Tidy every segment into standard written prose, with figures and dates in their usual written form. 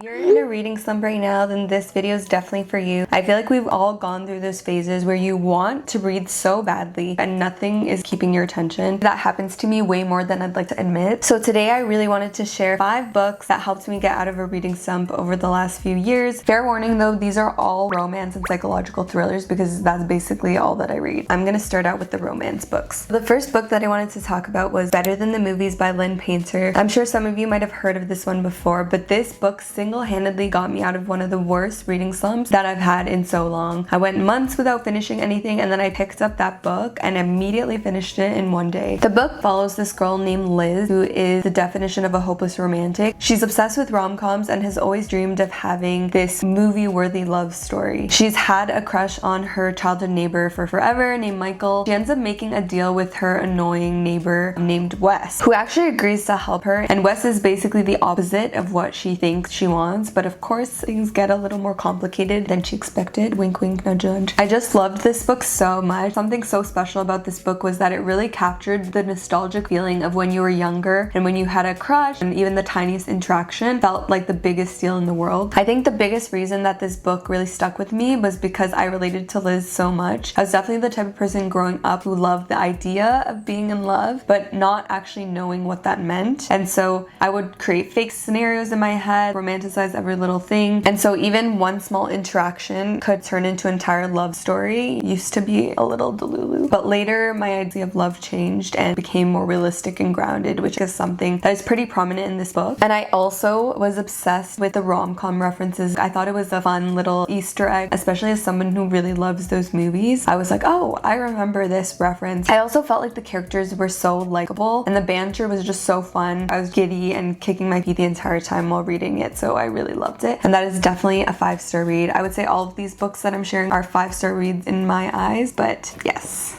If you're in a reading slump right now, then this video is definitely for you. I feel like we've all gone through those phases where you want to read so badly and nothing is keeping your attention. That happens to me way more than I'd like to admit. So today I really wanted to share 5 books that helped me get out of a reading slump over the last few years. Fair warning though, these are all romance and psychological thrillers because that's basically all that I read. I'm gonna start out with the romance books. The first book that I wanted to talk about was Better Than the Movies by Lynn Painter. I'm sure some of you might have heard of this one before, but this book single-handedly got me out of one of the worst reading slumps that I've had in so long. I went months without finishing anything, and then I picked up that book and immediately finished it in one day. The book follows this girl named Liz, who is the definition of a hopeless romantic. She's obsessed with rom-coms and has always dreamed of having this movie-worthy love story. She's had a crush on her childhood neighbor for forever named Michael. She ends up making a deal with her annoying neighbor named Wes, who actually agrees to help her, and Wes is basically the opposite of what she thinks she wants, but of course things get a little more complicated than she expected. Wink wink nudge nudge. I just loved this book so much. Something so special about this book was that it really captured the nostalgic feeling of when you were younger and when you had a crush, and even the tiniest interaction felt like the biggest deal in the world. I think the biggest reason that this book really stuck with me was because I related to Liz so much. I was definitely the type of person growing up who loved the idea of being in love but not actually knowing what that meant, and so I would create fake scenarios in my head, romanticize every little thing, and so even one small interaction could turn into an entire love story. It used to be a little delulu, but later my idea of love changed and became more realistic and grounded, which is something that is pretty prominent in this book. And I also was obsessed with the rom-com references. I thought it was a fun little Easter egg, especially as someone who really loves those movies. I was like, oh, I remember this reference. I also felt like the characters were so likable and the banter was just so fun. I was giddy and kicking my feet the entire time while reading it, so I really loved it. And that is definitely a 5-star read. I would say all of these books that I'm sharing are 5-star reads in my eyes, but yes.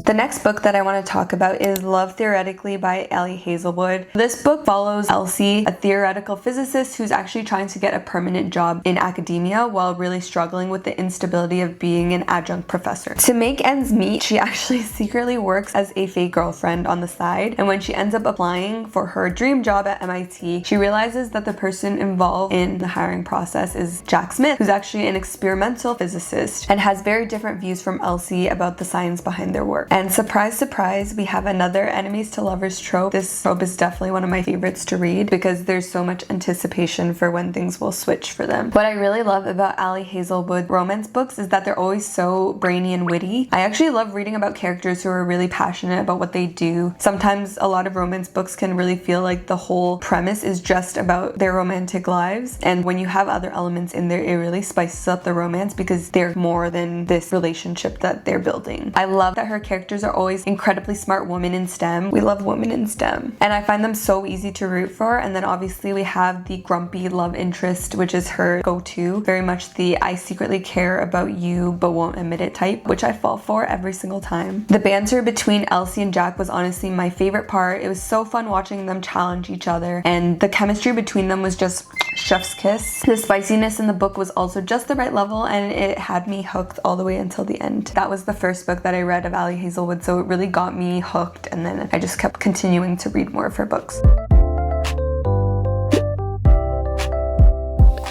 The next book that I want to talk about is Love Theoretically by Ellie Hazelwood. This book follows Elsie, a theoretical physicist who's actually trying to get a permanent job in academia while really struggling with the instability of being an adjunct professor. To make ends meet, she actually secretly works as a fake girlfriend on the side, and when she ends up applying for her dream job at MIT, she realizes that the person involved in the hiring process is Jack Smith, who's actually an experimental physicist and has very different views from Elsie about the science behind their work. And surprise, surprise, we have another enemies to lovers trope. This trope is definitely one of my favorites to read because there's so much anticipation for when things will switch for them. What I really love about Ellie Hazelwood romance books is that they're always so brainy and witty. I actually love reading about characters who are really passionate about what they do. Sometimes a lot of romance books can really feel like the whole premise is just about their romantic lives, and when you have other elements in there, it really spices up the romance because they're more than this relationship that they're building. I love that her characters are always incredibly smart women in STEM. We love women in STEM. And I find them so easy to root for. And then obviously we have the grumpy love interest, which is her go-to. Very much the I secretly care about you but won't admit it type, which I fall for every single time. The banter between Elsie and Jack was honestly my favorite part. It was so fun watching them challenge each other, and the chemistry between them was just chef's kiss. The spiciness in the book was also just the right level, and it had me hooked all the way until the end. That was the first book that I read of Ellie Hazelwood, so it really got me hooked, and then I just kept continuing to read more of her books.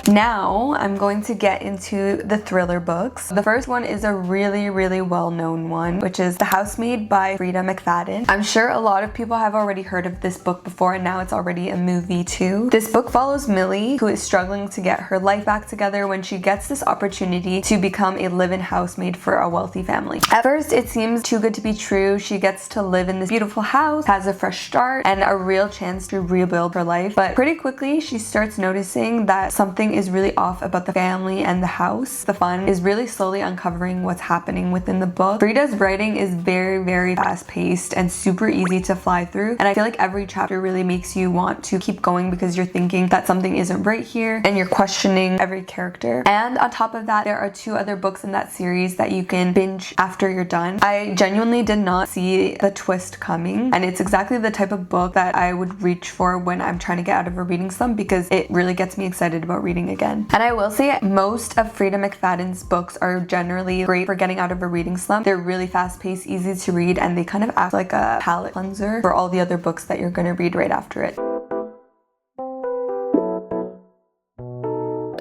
Now I'm going to get into the thriller books. The first one is a really well-known one, which is The Housemaid by Frida McFadden. I'm sure a lot of people have already heard of this book before, and now it's already a movie too. This book follows Millie, who is struggling to get her life back together when she gets this opportunity to become a live-in housemaid for a wealthy family. At first it seems too good to be true. She gets to live in this beautiful house, has a fresh start, and a real chance to rebuild her life, but pretty quickly she starts noticing that something is really off about the family and the house. The fun is really slowly uncovering what's happening within the book. Frida's writing is very fast-paced and super easy to fly through, and I feel like every chapter really makes you want to keep going because you're thinking that something isn't right here and you're questioning every character. And on top of that, there are 2 other books in that series that you can binge after you're done. I genuinely did not see the twist coming, and it's exactly the type of book that I would reach for when I'm trying to get out of a reading slump because it really gets me excited about reading reading again. And I will say most of Frida McFadden's books are generally great for getting out of a reading slump. They're really fast-paced, easy to read, and they kind of act like a palate cleanser for all the other books that you're going to read right after it.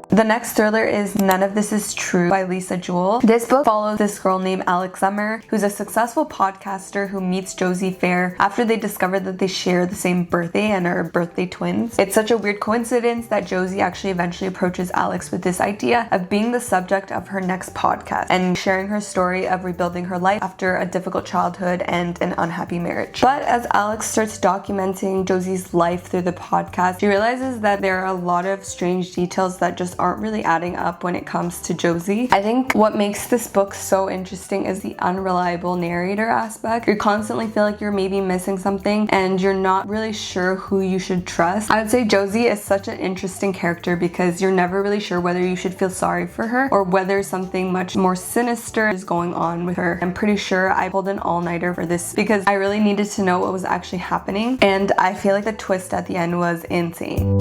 The next thriller is None of This Is True by Lisa Jewell. This book follows this girl named Alex Summer, who's a successful podcaster who meets Josie Fair after they discover that they share the same birthday and are birthday twins. It's such a weird coincidence that Josie actually eventually approaches Alex with this idea of being the subject of her next podcast and sharing her story of rebuilding her life after a difficult childhood and an unhappy marriage. But as Alex starts documenting Josie's life through the podcast, she realizes that there are a lot of strange details that just aren't really adding up when it comes to Josie. I think what makes this book so interesting is the unreliable narrator aspect. You constantly feel like you're maybe missing something and you're not really sure who you should trust. I would say Josie is such an interesting character because you're never really sure whether you should feel sorry for her or whether something much more sinister is going on with her. I'm pretty sure I pulled an all-nighter for this because I really needed to know what was actually happening, and I feel like the twist at the end was insane.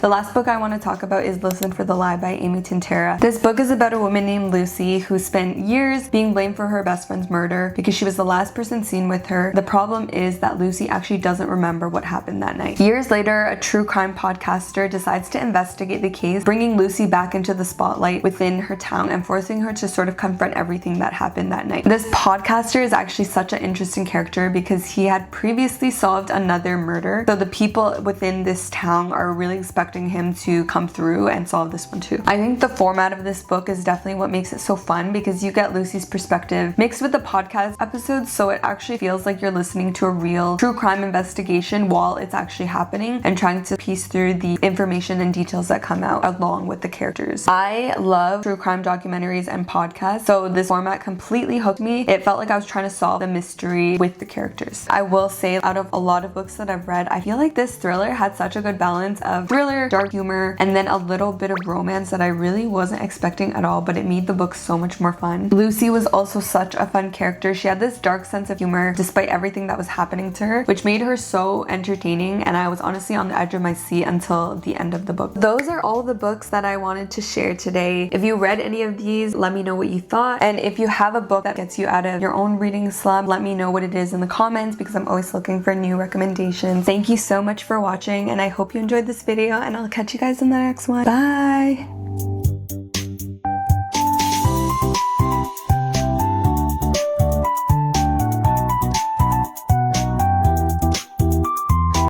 The last book I want to talk about is Listen for the Lie by Amy Tintera. This book is about a woman named Lucy who spent years being blamed for her best friend's murder because she was the last person seen with her. The problem is that Lucy actually doesn't remember what happened that night. Years later, a true crime podcaster decides to investigate the case, bringing Lucy back into the spotlight within her town and forcing her to sort of confront everything that happened that night. This podcaster is actually such an interesting character because he had previously solved another murder, so the people within this town are really expecting him to come through and solve this one too. I think the format of this book is definitely what makes it so fun because you get Lucy's perspective mixed with the podcast episodes, so it actually feels like you're listening to a real true crime investigation while it's actually happening and trying to piece through the information and details that come out along with the characters. I love true crime documentaries and podcasts, so this format completely hooked me. It felt like I was trying to solve the mystery with the characters. I will say, out of a lot of books that I've read, I feel like this thriller had such a good balance of thriller, dark humor, and then a little bit of romance that I really wasn't expecting at all, but it made the book so much more fun. Lucy was also such a fun character. She had this dark sense of humor despite everything that was happening to her, which made her so entertaining, and I was honestly on the edge of my seat until the end of the book. Those are all the books that I wanted to share today. If you read any of these, let me know what you thought, and if you have a book that gets you out of your own reading slump, let me know what it is in the comments because I'm always looking for new recommendations. Thank you so much for watching, and I hope you enjoyed this video, and I'll catch you guys in the next one. Bye!